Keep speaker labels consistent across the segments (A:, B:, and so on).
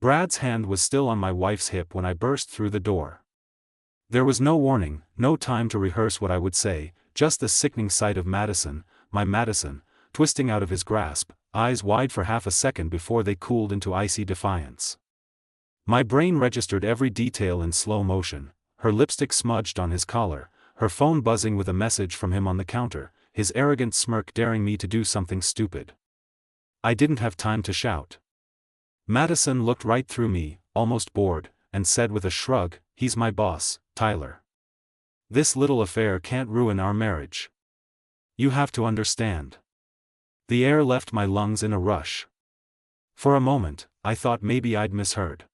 A: Brad's hand was still on my wife's hip when I burst through the door. There was no warning, no time to rehearse what I would say, just the sickening sight of Madison, my Madison, twisting out of his grasp, eyes wide for half a second before they cooled into icy defiance. My brain registered every detail in slow motion, her lipstick smudged on his collar, her phone buzzing with a message from him on the counter, his arrogant smirk daring me to do something stupid. I didn't have time to shout. Madison looked right through me, almost bored, and said with a shrug, "He's my boss, Tyler. This little affair can't ruin our marriage. You have to understand." The air left my lungs in a rush. For a moment, I thought maybe I'd misheard.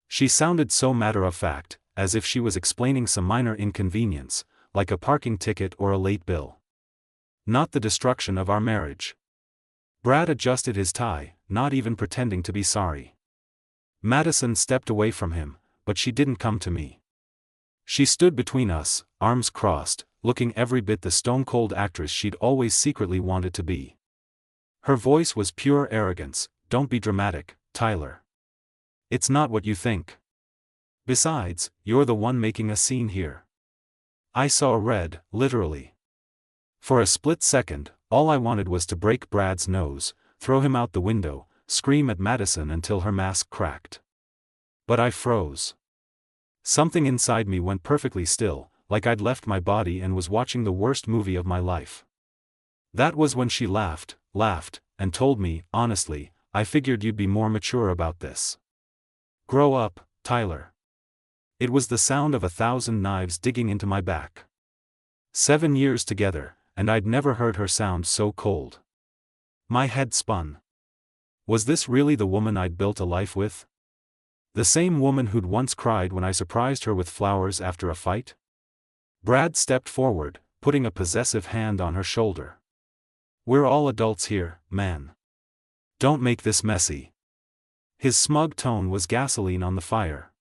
A: She sounded so matter-of-fact, as if she was explaining some minor inconvenience, like a parking ticket or a late bill. Not the destruction of our marriage. Brad adjusted his tie, not even pretending to be sorry. Madison stepped away from him, but she didn't come to me. She stood between us, arms crossed, looking every bit the stone-cold actress she'd always secretly wanted to be. Her voice was pure arrogance. "Don't be dramatic, Tyler. It's not what you think. Besides, you're the one making a scene here." I saw red, literally. For a split second, all I wanted was to break Brad's nose, throw him out the window, scream at Madison until her mask cracked. But I froze. Something inside me went perfectly still, like I'd left my body and was watching the worst movie of my life. That was when she laughed, and told me, "Honestly, I figured you'd be more mature about this. Grow up, Tyler." It was the sound of 1,000 knives digging into my back. 7 years together, and I'd never heard her sound so cold. My head spun. Was this really the woman I'd built a life with? The same woman who'd once cried when I surprised her with flowers after a fight? Brad stepped forward, putting a possessive hand on her shoulder. "We're all adults here, man. Don't make this messy." His smug tone was gasoline on the fire.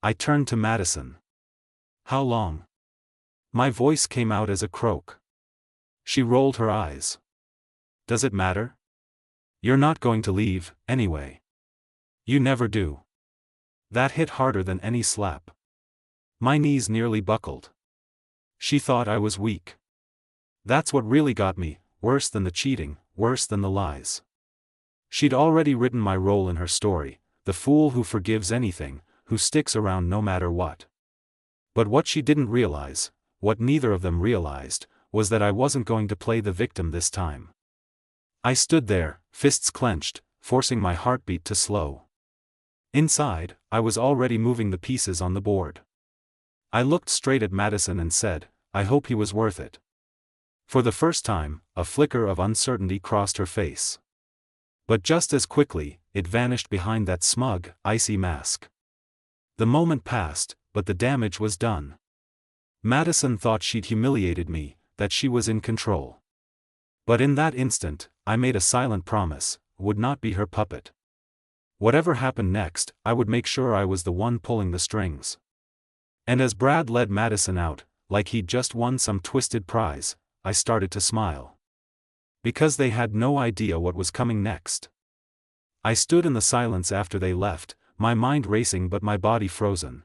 A: I turned to Madison. "How long?" My voice came out as a croak. She rolled her eyes. "Does it matter? You're not going to leave, anyway. You never do." That hit harder than any slap. My knees nearly buckled. She thought I was weak. That's what really got me, worse than the cheating, worse than the lies. She'd already written my role in her story, the fool who forgives anything, who sticks around no matter what. But what she didn't realize, what neither of them realized, was that I wasn't going to play the victim this time. I stood there, fists clenched, forcing my heartbeat to slow. Inside, I was already moving the pieces on the board. I looked straight at Madison and said, "I hope he was worth it." For the first time, a flicker of uncertainty crossed her face. But just as quickly, it vanished behind that smug, icy mask. The moment passed, but the damage was done. Madison thought she'd humiliated me, that she was in control. But in that instant, I made a silent promise, would not be her puppet. Whatever happened next, I would make sure I was the one pulling the strings. And as Brad led Madison out, like he'd just won some twisted prize, I started to smile. Because they had no idea what was coming next. I stood in the silence after they left, my mind racing but my body frozen.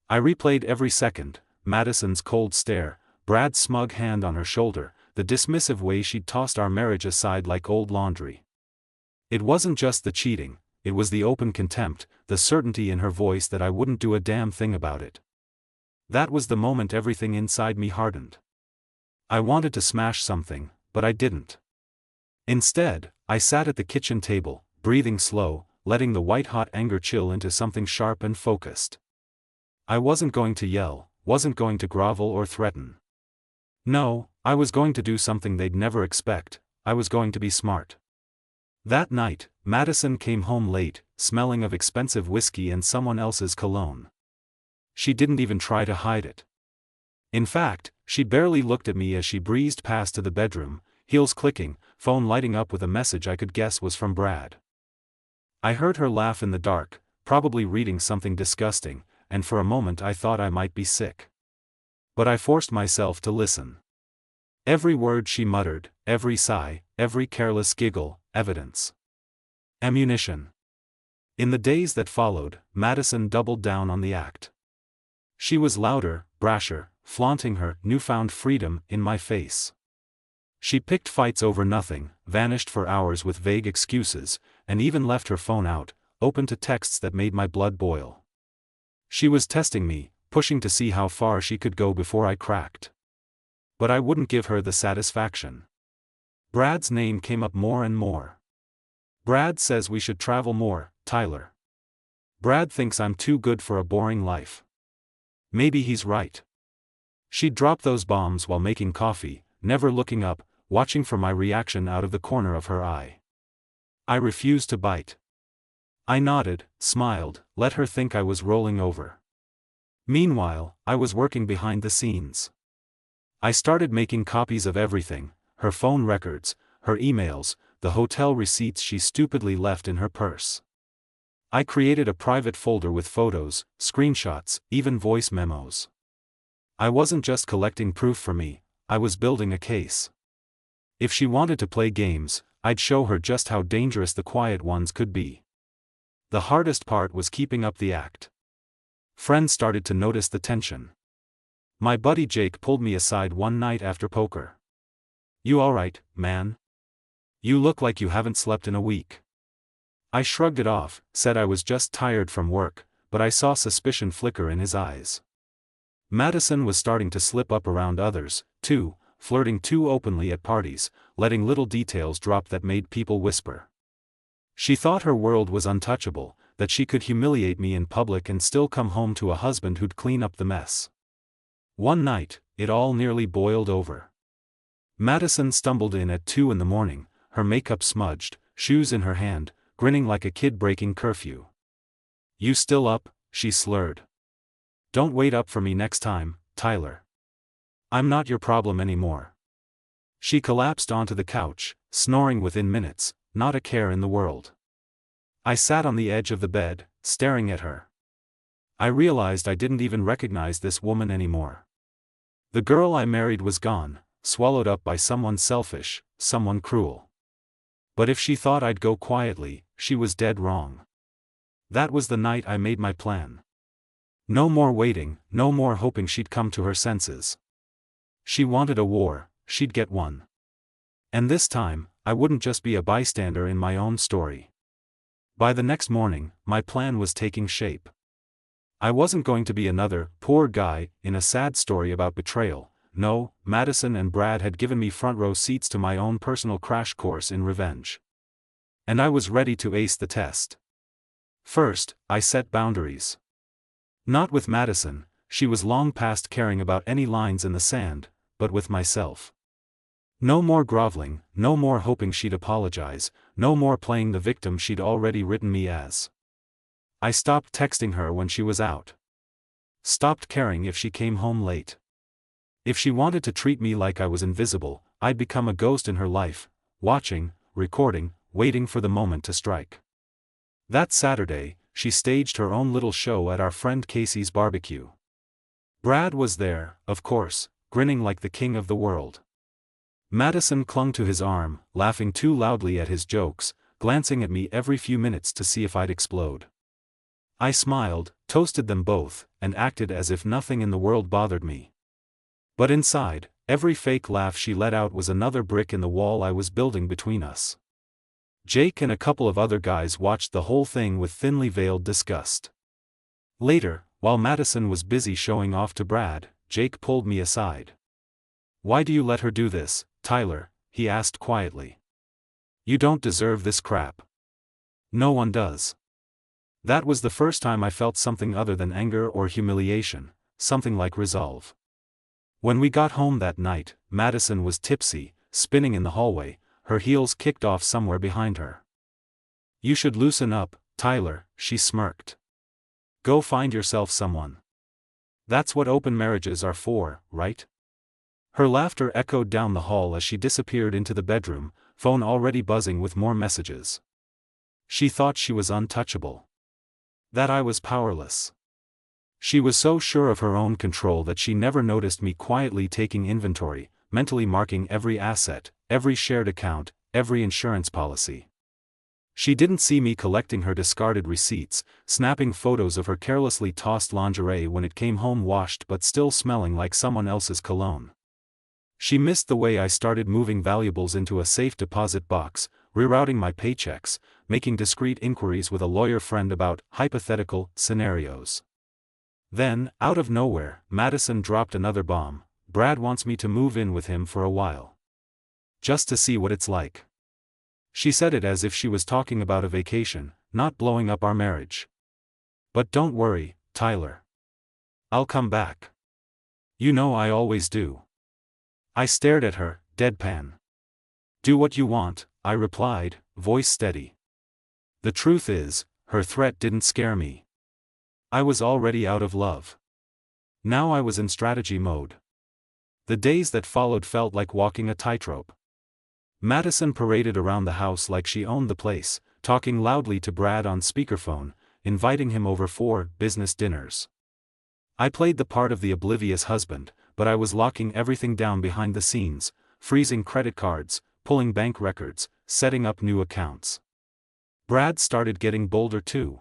A: I replayed every second, Madison's cold stare, Brad's smug hand on her shoulder, the dismissive way she'd tossed our marriage aside like old laundry. It wasn't just the cheating, it was the open contempt, the certainty in her voice that I wouldn't do a damn thing about it. That was the moment everything inside me hardened. I wanted to smash something, but I didn't. Instead, I sat at the kitchen table, breathing slow, letting the white-hot anger chill into something sharp and focused. I wasn't going to yell, wasn't going to grovel or threaten. No, I was going to do something they'd never expect, I was going to be smart. That night, Madison came home late, smelling of expensive whiskey and someone else's cologne. She didn't even try to hide it. In fact, she barely looked at me as she breezed past to the bedroom, heels clicking, phone lighting up with a message I could guess was from Brad. I heard her laugh in the dark, probably reading something disgusting, and for a moment I thought I might be sick. But I forced myself to listen. Every word she muttered, every sigh, every careless giggle, evidence. Ammunition. In the days that followed, Madison doubled down on the act. She was louder, brasher, flaunting her newfound freedom in my face. She picked fights over nothing, vanished for hours with vague excuses, and even left her phone out, open to texts that made my blood boil. She was testing me, pushing to see how far she could go before I cracked. But I wouldn't give her the satisfaction. Brad's name came up more and more. Brad says we should travel more, Tyler. Brad thinks I'm too good for a boring life. Maybe he's right. She'd drop those bombs while making coffee, never looking up, watching for my reaction out of the corner of her eye. I refused to bite. I nodded, smiled, let her think I was rolling over. Meanwhile, I was working behind the scenes. I started making copies of everything, her phone records, her emails, the hotel receipts she stupidly left in her purse. I created a private folder with photos, screenshots, even voice memos. I wasn't just collecting proof for me, I was building a case. If she wanted to play games, I'd show her just how dangerous the quiet ones could be. The hardest part was keeping up the act. Friends started to notice the tension. My buddy Jake pulled me aside one night after poker. "You alright, man? You look like you haven't slept in a week." I shrugged it off, said I was just tired from work, but I saw suspicion flicker in his eyes. Madison was starting to slip up around others, too, flirting too openly at parties, letting little details drop that made people whisper. She thought her world was untouchable, that she could humiliate me in public and still come home to a husband who'd clean up the mess. One night, it all nearly boiled over. Madison stumbled in at 2 in the morning, her makeup smudged, shoes in her hand, grinning like a kid breaking curfew. "You still up?" she slurred. "Don't wait up for me next time, Tyler. I'm not your problem anymore." She collapsed onto the couch, snoring within minutes, not a care in the world. I sat on the edge of the bed, staring at her. I realized I didn't even recognize this woman anymore. The girl I married was gone, swallowed up by someone selfish, someone cruel. But if she thought I'd go quietly, she was dead wrong. That was the night I made my plan. No more waiting, no more hoping she'd come to her senses. She wanted a war, she'd get one. And this time, I wouldn't just be a bystander in my own story. By the next morning, my plan was taking shape. I wasn't going to be another poor guy in a sad story about betrayal. No, Madison and Brad had given me front row seats to my own personal crash course in revenge. And I was ready to ace the test. First, I set boundaries. Not with Madison, she was long past caring about any lines in the sand, but with myself. No more groveling, no more hoping she'd apologize, no more playing the victim she'd already written me as. I stopped texting her when she was out. Stopped caring if she came home late. If she wanted to treat me like I was invisible, I'd become a ghost in her life, watching, recording, waiting for the moment to strike. That Saturday, she staged her own little show at our friend Casey's barbecue. Brad was there, of course, grinning like the king of the world. Madison clung to his arm, laughing too loudly at his jokes, glancing at me every few minutes to see if I'd explode. I smiled, toasted them both, and acted as if nothing in the world bothered me. But inside, every fake laugh she let out was another brick in the wall I was building between us. Jake and a couple of other guys watched the whole thing with thinly veiled disgust. Later, while Madison was busy showing off to Brad, Jake pulled me aside. "Why do you let her do this, Tyler?" he asked quietly. "You don't deserve this crap." "No one does." That was the first time I felt something other than anger or humiliation, something like resolve. When we got home that night, Madison was tipsy, spinning in the hallway, her heels kicked off somewhere behind her. "You should loosen up, Tyler," she smirked. "Go find yourself someone. That's what open marriages are for, right?" Her laughter echoed down the hall as she disappeared into the bedroom, phone already buzzing with more messages. She thought she was untouchable. That I was powerless. She was so sure of her own control that she never noticed me quietly taking inventory, mentally marking every asset, every shared account, every insurance policy. She didn't see me collecting her discarded receipts, snapping photos of her carelessly tossed lingerie when it came home washed but still smelling like someone else's cologne. She missed the way I started moving valuables into a safe deposit box, rerouting my paychecks, making discreet inquiries with a lawyer friend about hypothetical scenarios. Then, out of nowhere, Madison dropped another bomb. Brad wants me to move in with him for a while. Just to see what it's like. She said it as if she was talking about a vacation, not blowing up our marriage. But don't worry, Tyler. I'll come back. You know I always do. I stared at her, deadpan. Do what you want, I replied, voice steady. The truth is, her threat didn't scare me. I was already out of love. Now I was in strategy mode. The days that followed felt like walking a tightrope. Madison paraded around the house like she owned the place, talking loudly to Brad on speakerphone, inviting him over for business dinners. I played the part of the oblivious husband, but I was locking everything down behind the scenes, freezing credit cards, pulling bank records, setting up new accounts. Brad started getting bolder too.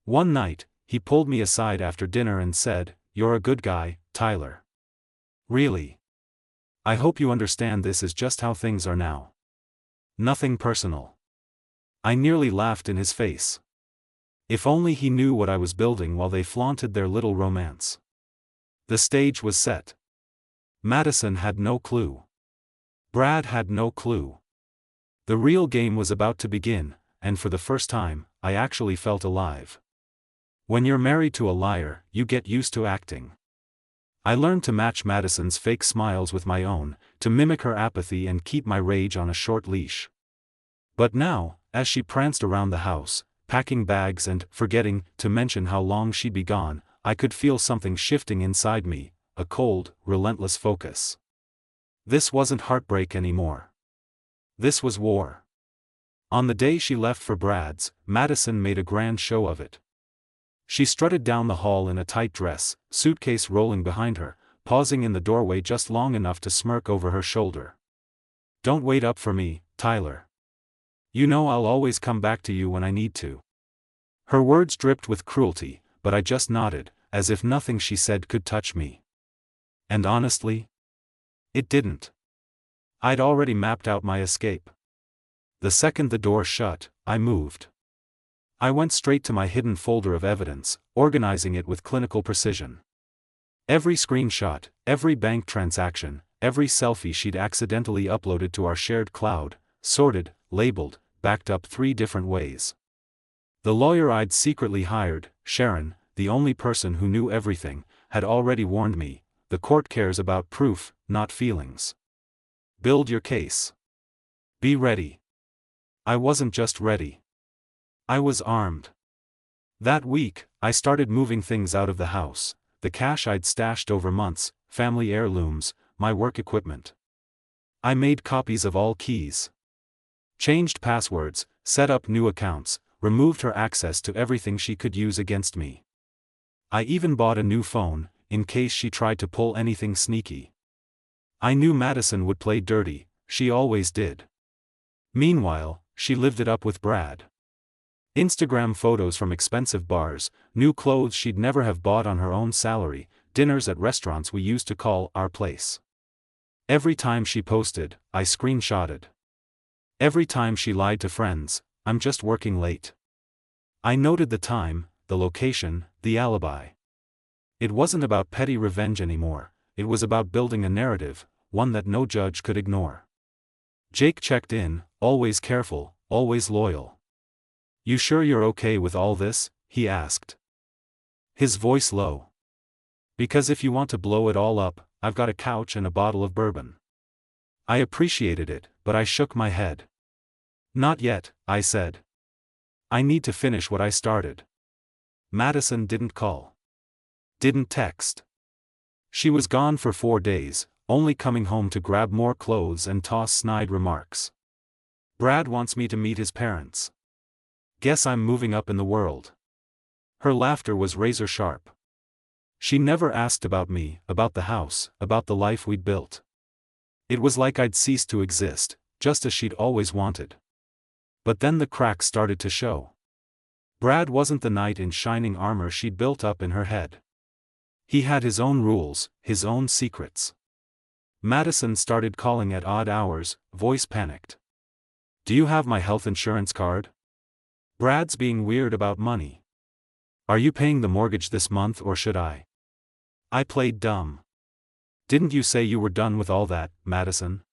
A: One night, he pulled me aside after dinner and said, "You're a good guy, Tyler. Really? I hope you understand this is just how things are now. Nothing personal." I nearly laughed in his face. If only he knew what I was building while they flaunted their little romance. The stage was set. Madison had no clue. Brad had no clue. The real game was about to begin, and for the first time, I actually felt alive. When you're married to a liar, you get used to acting. I learned to match Madison's fake smiles with my own, to mimic her apathy and keep my rage on a short leash. But now, as she pranced around the house, packing bags and forgetting to mention how long she'd be gone, I could feel something shifting inside me, a cold, relentless focus. This wasn't heartbreak anymore. This was war. On the day she left for Brad's, Madison made a grand show of it. She strutted down the hall in a tight dress, suitcase rolling behind her, pausing in the doorway just long enough to smirk over her shoulder. "Don't wait up for me, Tyler. You know I'll always come back to you when I need to." Her words dripped with cruelty, but I just nodded, as if nothing she said could touch me. And honestly, it didn't. I'd already mapped out my escape. The second the door shut, I moved. I went straight to my hidden folder of evidence, organizing it with clinical precision. Every screenshot, every bank transaction, every selfie she'd accidentally uploaded to our shared cloud, sorted, labeled, backed up 3 different ways. The lawyer I'd secretly hired, Sharon, the only person who knew everything, had already warned me, the court cares about proof, not feelings. Build your case. Be ready. I wasn't just ready. I was armed. That week, I started moving things out of the house, the cash I'd stashed over months, family heirlooms, my work equipment. I made copies of all keys. Changed passwords, set up new accounts, removed her access to everything she could use against me. I even bought a new phone, in case she tried to pull anything sneaky. I knew Madison would play dirty, she always did. Meanwhile, she lived it up with Brad. Instagram photos from expensive bars, new clothes she'd never have bought on her own salary, dinners at restaurants we used to call our place. Every time she posted, I screenshotted. Every time she lied to friends, "I'm just working late." I noted the time, the location, the alibi. It wasn't about petty revenge anymore, it was about building a narrative, one that no judge could ignore. Jake checked in, always careful, always loyal. "You sure you're okay with all this?" he asked. His voice low. "Because if you want to blow it all up, I've got a couch and a bottle of bourbon." I appreciated it, but I shook my head. "Not yet," I said. "I need to finish what I started." Madison didn't call. Didn't text. She was gone for 4 days, only coming home to grab more clothes and toss snide remarks. "Brad wants me to meet his parents. Guess I'm moving up in the world." Her laughter was razor sharp. She never asked about me, about the house, about the life we'd built. It was like I'd ceased to exist, just as she'd always wanted. But then the cracks started to show. Brad wasn't the knight in shining armor she'd built up in her head. He had his own rules, his own secrets. Madison started calling at odd hours, voice panicked. "Do you have my health insurance card? Brad's being weird about money. Are you paying the mortgage this month or should I?" I played dumb. "Didn't you say you were done with all that, Madison?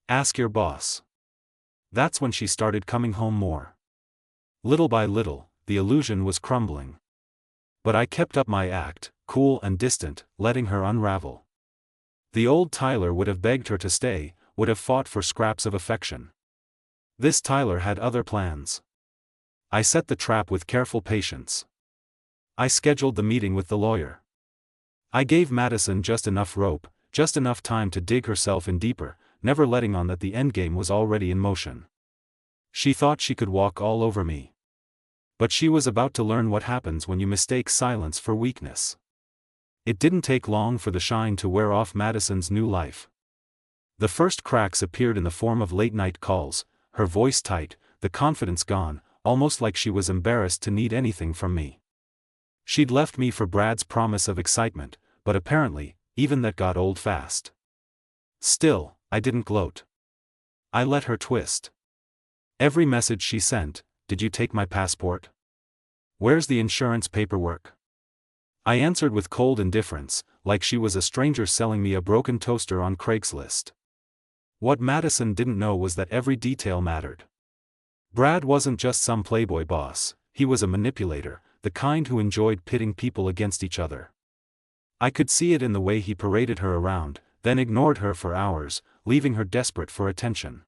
A: Ask your boss." That's when she started coming home more. Little by little, the illusion was crumbling. But I kept up my act, cool and distant, letting her unravel. The old Tyler would have begged her to stay, would have fought for scraps of affection. This Tyler had other plans. I set the trap with careful patience. I scheduled the meeting with the lawyer. I gave Madison just enough rope, just enough time to dig herself in deeper, never letting on that the endgame was already in motion. She thought she could walk all over me. But she was about to learn what happens when you mistake silence for weakness. It didn't take long for the shine to wear off Madison's new life. The first cracks appeared in the form of late-night calls, her voice tight, the confidence gone, almost like she was embarrassed to need anything from me. She'd left me for Brad's promise of excitement, but apparently, even that got old fast. Still, I didn't gloat. I let her twist. Every message she sent: "Did you take my passport? Where's the insurance paperwork?" I answered with cold indifference, like she was a stranger selling me a broken toaster on Craigslist. What Madison didn't know was that every detail mattered. Brad wasn't just some playboy boss, he was a manipulator, the kind who enjoyed pitting people against each other. I could see it in the way he paraded her around, then ignored her for hours, leaving her desperate for attention.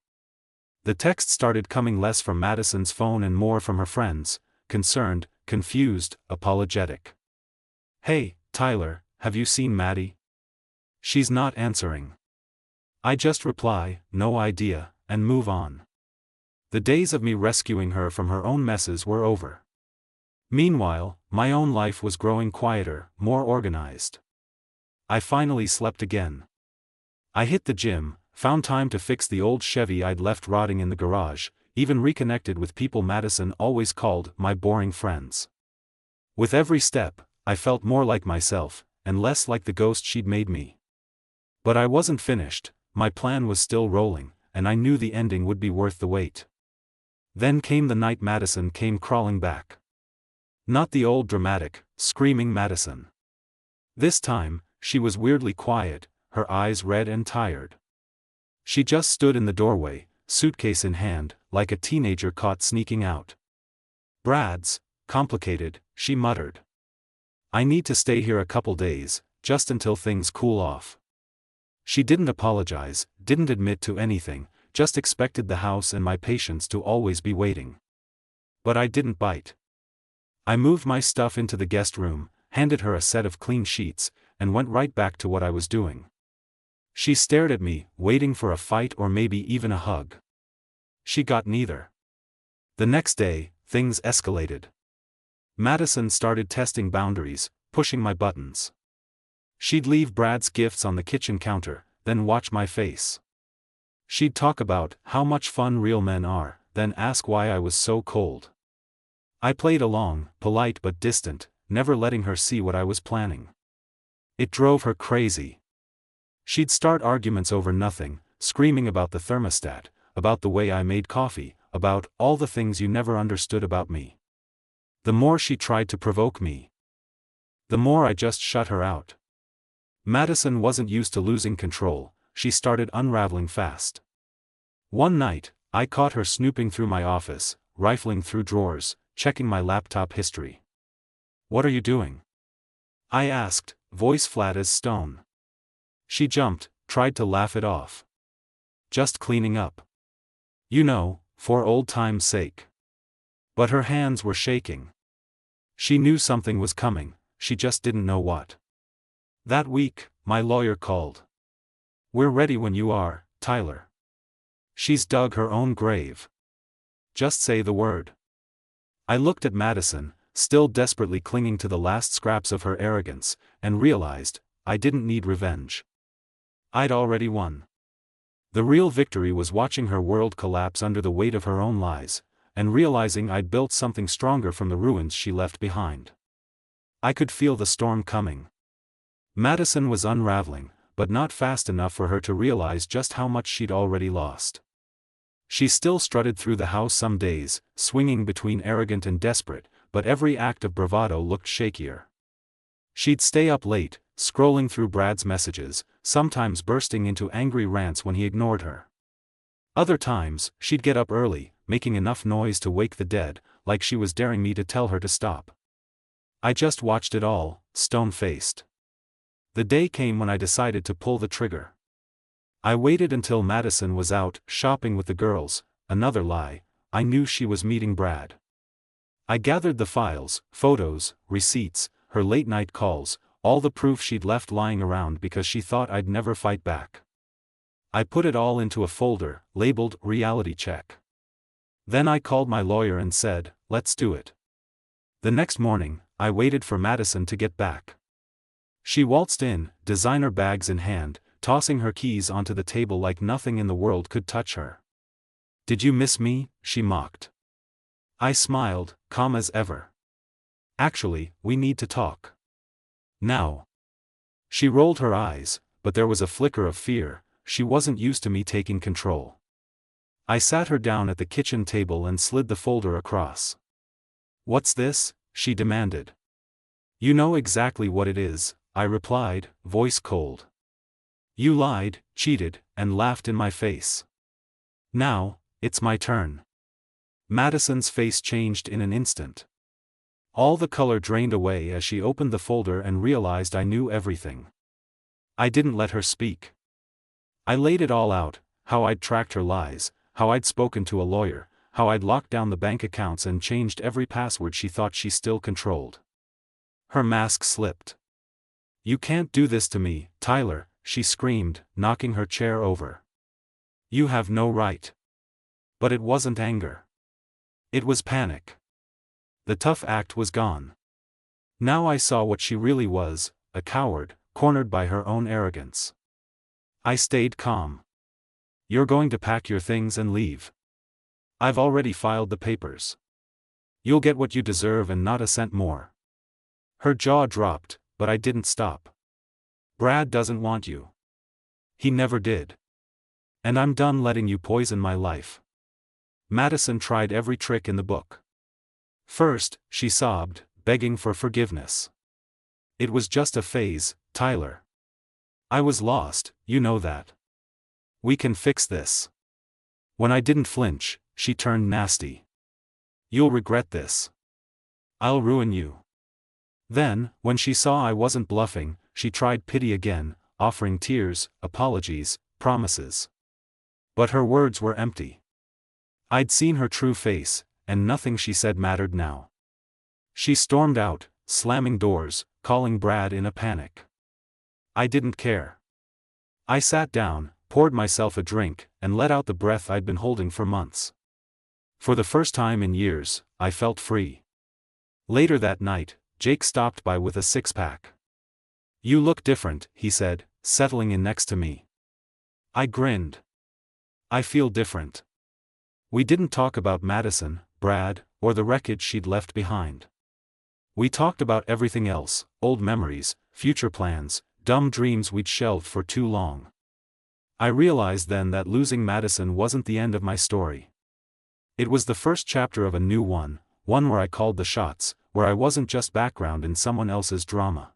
A: The texts started coming less from Madison's phone and more from her friends, concerned, confused, apologetic. "Hey, Tyler, have you seen Maddie? She's not answering." I just reply, "No idea," and move on. The days of me rescuing her from her own messes were over. Meanwhile, my own life was growing quieter, more organized. I finally slept again. I hit the gym, found time to fix the old Chevy I'd left rotting in the garage, even reconnected with people Madison always called my boring friends. With every step, I felt more like myself, and less like the ghost she'd made me. But I wasn't finished, my plan was still rolling, and I knew the ending would be worth the wait. Then came the night Madison came crawling back. Not the old dramatic, screaming Madison. This time, she was weirdly quiet, her eyes red and tired. She just stood in the doorway, suitcase in hand, like a teenager caught sneaking out. "Brad's complicated," she muttered. "I need to stay here a couple days, just until things cool off." She didn't apologize, didn't admit to anything, just expected the house and my patience to always be waiting. But I didn't bite. I moved my stuff into the guest room, handed her a set of clean sheets, and went right back to what I was doing. She stared at me, waiting for a fight or maybe even a hug. She got neither. The next day, things escalated. Madison started testing boundaries, pushing my buttons. She'd leave Brad's gifts on the kitchen counter, then watch my face. She'd talk about how much fun real men are, then ask why I was so cold. I played along, polite but distant, never letting her see what I was planning. It drove her crazy. She'd start arguments over nothing, screaming about the thermostat, about the way I made coffee, about all the things you never understood about me. The more she tried to provoke me, the more I just shut her out. Madison wasn't used to losing control, she started unraveling fast. One night, I caught her snooping through my office, rifling through drawers, checking my laptop history. "What are you doing?" I asked, voice flat as stone. She jumped, tried to laugh it off. "Just cleaning up. You know, for old time's sake." But her hands were shaking. She knew something was coming, she just didn't know what. That week, my lawyer called. "We're ready when you are, Tyler. She's dug her own grave. Just say the word." I looked at Madison, still desperately clinging to the last scraps of her arrogance, and realized, I didn't need revenge. I'd already won. The real victory was watching her world collapse under the weight of her own lies, and realizing I'd built something stronger from the ruins she left behind. I could feel the storm coming. Madison was unraveling, but not fast enough for her to realize just how much she'd already lost. She still strutted through the house some days, swinging between arrogant and desperate, but every act of bravado looked shakier. She'd stay up late, scrolling through Brad's messages, sometimes bursting into angry rants when he ignored her. Other times, she'd get up early, making enough noise to wake the dead, like she was daring me to tell her to stop. I just watched it all, stone-faced. The day came when I decided to pull the trigger. I waited until Madison was out, shopping with the girls. Another lie, I knew she was meeting Brad. I gathered the files, photos, receipts, her late-night calls, all the proof she'd left lying around because she thought I'd never fight back. I put it all into a folder, labeled reality check. Then I called my lawyer and said, let's do it. The next morning, I waited for Madison to get back. She waltzed in, designer bags in hand, tossing her keys onto the table like nothing in the world could touch her. Did you miss me? She mocked. I smiled, calm as ever. Actually, we need to talk. Now. She rolled her eyes, but there was a flicker of fear. She wasn't used to me taking control. I sat her down at the kitchen table and slid the folder across. What's this? She demanded. You know exactly what it is, I replied, voice cold. You lied, cheated, and laughed in my face. Now, it's my turn. Madison's face changed in an instant. All the color drained away as she opened the folder and realized I knew everything. I didn't let her speak. I laid it all out, how I'd tracked her lies, how I'd spoken to a lawyer, how I'd locked down the bank accounts and changed every password she thought she still controlled. Her mask slipped. You can't do this to me, Tyler, she screamed, knocking her chair over. You have no right. But it wasn't anger. It was panic. The tough act was gone. Now I saw what she really was, a coward, cornered by her own arrogance. I stayed calm. You're going to pack your things and leave. I've already filed the papers. You'll get what you deserve and not a cent more. Her jaw dropped, but I didn't stop. Brad doesn't want you. He never did. And I'm done letting you poison my life. Madison tried every trick in the book. First, she sobbed, begging for forgiveness. It was just a phase, Tyler. I was lost, you know that. We can fix this. When I didn't flinch, she turned nasty. You'll regret this. I'll ruin you. Then, when she saw I wasn't bluffing, she tried pity again, offering tears, apologies, promises. But her words were empty. I'd seen her true face, and nothing she said mattered now. She stormed out, slamming doors, calling Brad in a panic. I didn't care. I sat down, poured myself a drink, and let out the breath I'd been holding for months. For the first time in years, I felt free. Later that night, Jake stopped by with a six-pack. You look different, he said, settling in next to me. I grinned. I feel different. We didn't talk about Madison, Brad, or the wreckage she'd left behind. We talked about everything else, old memories, future plans, dumb dreams we'd shelved for too long. I realized then that losing Madison wasn't the end of my story. It was the first chapter of a new one where I called the shots, where I wasn't just background in someone else's drama.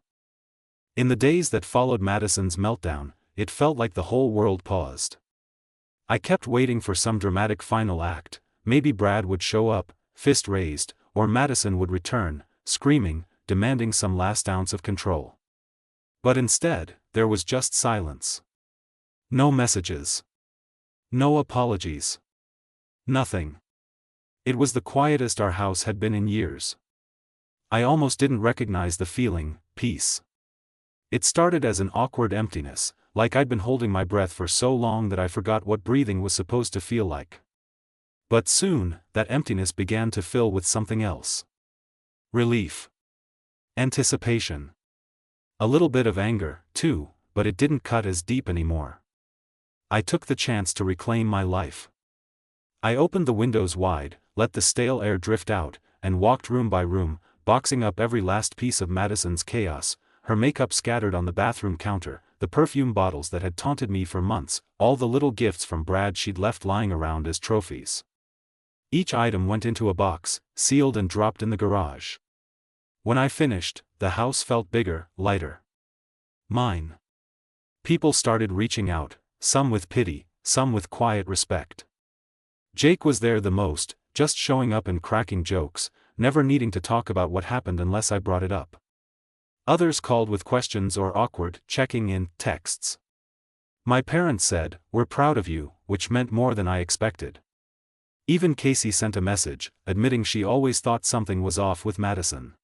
A: In the days that followed Madison's meltdown, it felt like the whole world paused. I kept waiting for some dramatic final act. Maybe Brad would show up, fist raised, or Madison would return, screaming, demanding some last ounce of control. But instead, there was just silence. No messages. No apologies. Nothing. It was the quietest our house had been in years. I almost didn't recognize the feeling, peace. It started as an awkward emptiness, like I'd been holding my breath for so long that I forgot what breathing was supposed to feel like. But soon, that emptiness began to fill with something else. Relief. Anticipation. A little bit of anger, too, but it didn't cut as deep anymore. I took the chance to reclaim my life. I opened the windows wide, let the stale air drift out, and walked room by room, boxing up every last piece of Madison's chaos, her makeup scattered on the bathroom counter, the perfume bottles that had taunted me for months, all the little gifts from Brad she'd left lying around as trophies. Each item went into a box, sealed and dropped in the garage. When I finished, the house felt bigger, lighter. Mine. People started reaching out, some with pity, some with quiet respect. Jake was there the most, just showing up and cracking jokes, never needing to talk about what happened unless I brought it up. Others called with questions or awkward, checking-in texts. My parents said, "We're proud of you," which meant more than I expected. Even Casey sent a message, admitting she always thought something was off with Madison.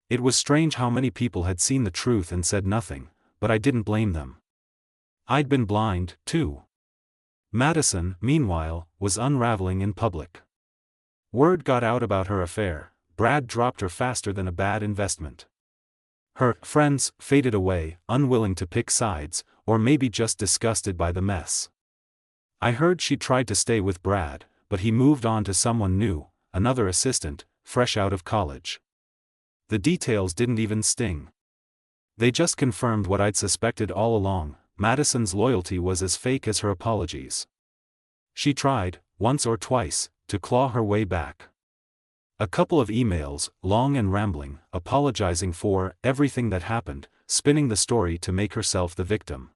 A: It was strange how many people had seen the truth and said nothing, but I didn't blame them. I'd been blind, too. Madison, meanwhile, was unraveling in public. Word got out about her affair. Brad dropped her faster than a bad investment. Her friends faded away, unwilling to pick sides, or maybe just disgusted by the mess. I heard she tried to stay with Brad, but he moved on to someone new, another assistant, fresh out of college. The details didn't even sting. They just confirmed what I'd suspected all along: Madison's loyalty was as fake as her apologies. She tried, once or twice, to claw her way back. A couple of emails, long and rambling, apologizing for everything that happened, spinning the story to make herself the victim.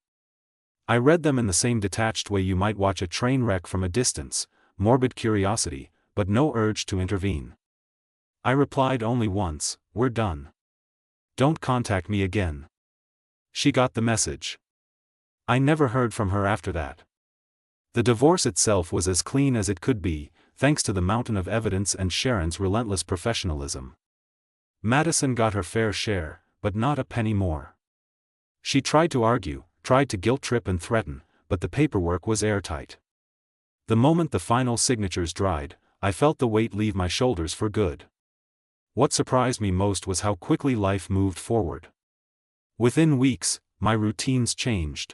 A: I read them in the same detached way you might watch a train wreck from a distance, morbid curiosity, but no urge to intervene. I replied only once, "We're done. Don't contact me again." She got the message. I never heard from her after that. The divorce itself was as clean as it could be, thanks to the mountain of evidence and Sharon's relentless professionalism. Madison got her fair share, but not a penny more. She tried to argue, tried to guilt-trip and threaten, but the paperwork was airtight. The moment the final signatures dried, I felt the weight leave my shoulders for good. What surprised me most was how quickly life moved forward. Within weeks, my routines changed.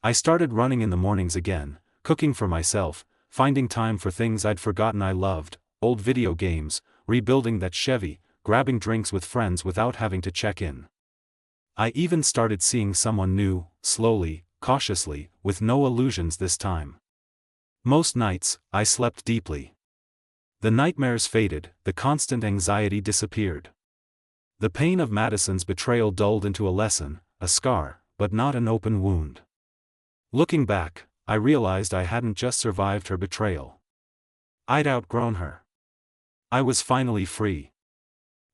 A: I started running in the mornings again, cooking for myself, finding time for things I'd forgotten I loved, old video games, rebuilding that Chevy, grabbing drinks with friends without having to check in. I even started seeing someone new, slowly, cautiously, with no illusions this time. Most nights, I slept deeply. The nightmares faded, the constant anxiety disappeared. The pain of Madison's betrayal dulled into a lesson, a scar, but not an open wound. Looking back, I realized I hadn't just survived her betrayal. I'd outgrown her. I was finally free.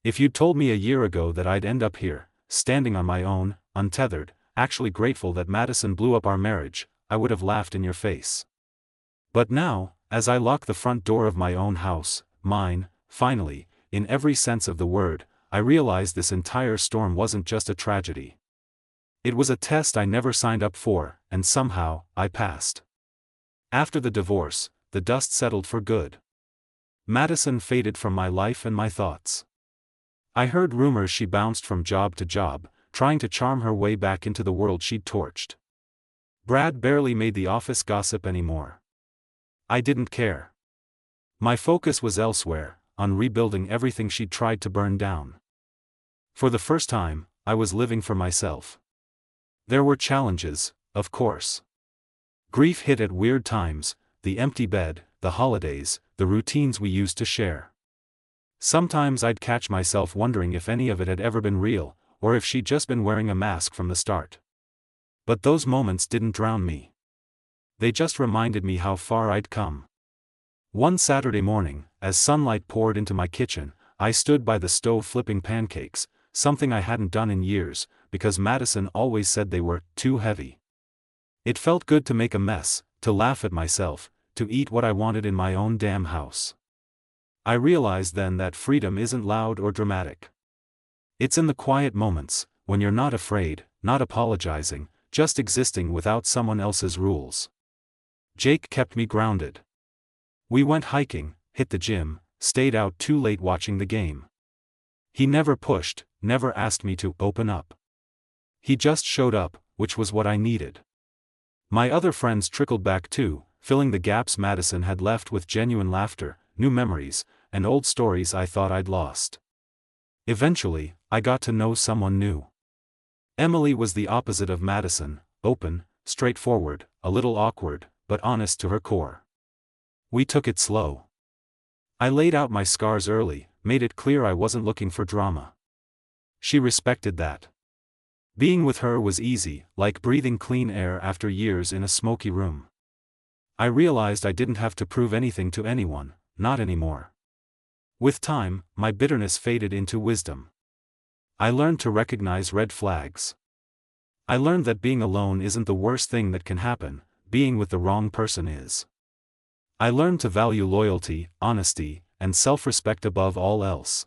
A: If you'd told me a year ago that I'd end up here, standing on my own, untethered, actually grateful that Madison blew up our marriage, I would have laughed in your face. But now, as I lock the front door of my own house, mine, finally, in every sense of the word, I realize this entire storm wasn't just a tragedy. It was a test I never signed up for, and somehow, I passed. After the divorce, the dust settled for good. Madison faded from my life and my thoughts. I heard rumors she bounced from job to job, trying to charm her way back into the world she'd torched. Brad barely made the office gossip anymore. I didn't care. My focus was elsewhere, on rebuilding everything she'd tried to burn down. For the first time, I was living for myself. There were challenges, of course. Grief hit at weird times, the empty bed, the holidays, the routines we used to share. Sometimes I'd catch myself wondering if any of it had ever been real, or if she'd just been wearing a mask from the start. But those moments didn't drown me. They just reminded me how far I'd come. One Saturday morning, as sunlight poured into my kitchen, I stood by the stove flipping pancakes, something I hadn't done in years, because Madison always said they were too heavy. It felt good to make a mess, to laugh at myself, to eat what I wanted in my own damn house. I realized then that freedom isn't loud or dramatic. It's in the quiet moments, when you're not afraid, not apologizing, just existing without someone else's rules. Jake kept me grounded. We went hiking, hit the gym, stayed out too late watching the game. He never pushed, never asked me to open up. He just showed up, which was what I needed. My other friends trickled back too, filling the gaps Madison had left with genuine laughter, new memories, and old stories I thought I'd lost. Eventually, I got to know someone new. Emily was the opposite of Madison, open, straightforward, a little awkward, but honest to her core. We took it slow. I laid out my scars early, made it clear I wasn't looking for drama. She respected that. Being with her was easy, like breathing clean air after years in a smoky room. I realized I didn't have to prove anything to anyone, not anymore. With time, my bitterness faded into wisdom. I learned to recognize red flags. I learned that being alone isn't the worst thing that can happen, being with the wrong person is. I learned to value loyalty, honesty, and self-respect above all else.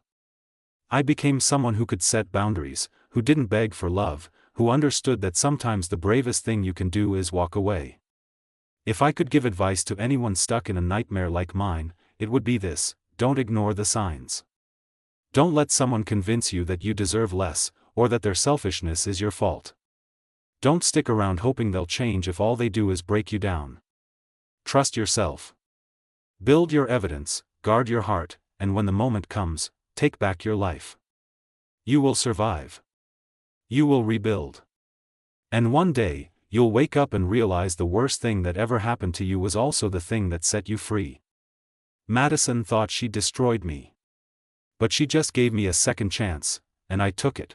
A: I became someone who could set boundaries, who didn't beg for love, who understood that sometimes the bravest thing you can do is walk away. If I could give advice to anyone stuck in a nightmare like mine, it would be this: don't ignore the signs. Don't let someone convince you that you deserve less, or that their selfishness is your fault. Don't stick around hoping they'll change if all they do is break you down. Trust yourself. Build your evidence, guard your heart, and when the moment comes, take back your life. You will survive. You will rebuild. And one day, you'll wake up and realize the worst thing that ever happened to you was also the thing that set you free. Madison thought she destroyed me. But she just gave me a second chance, and I took it.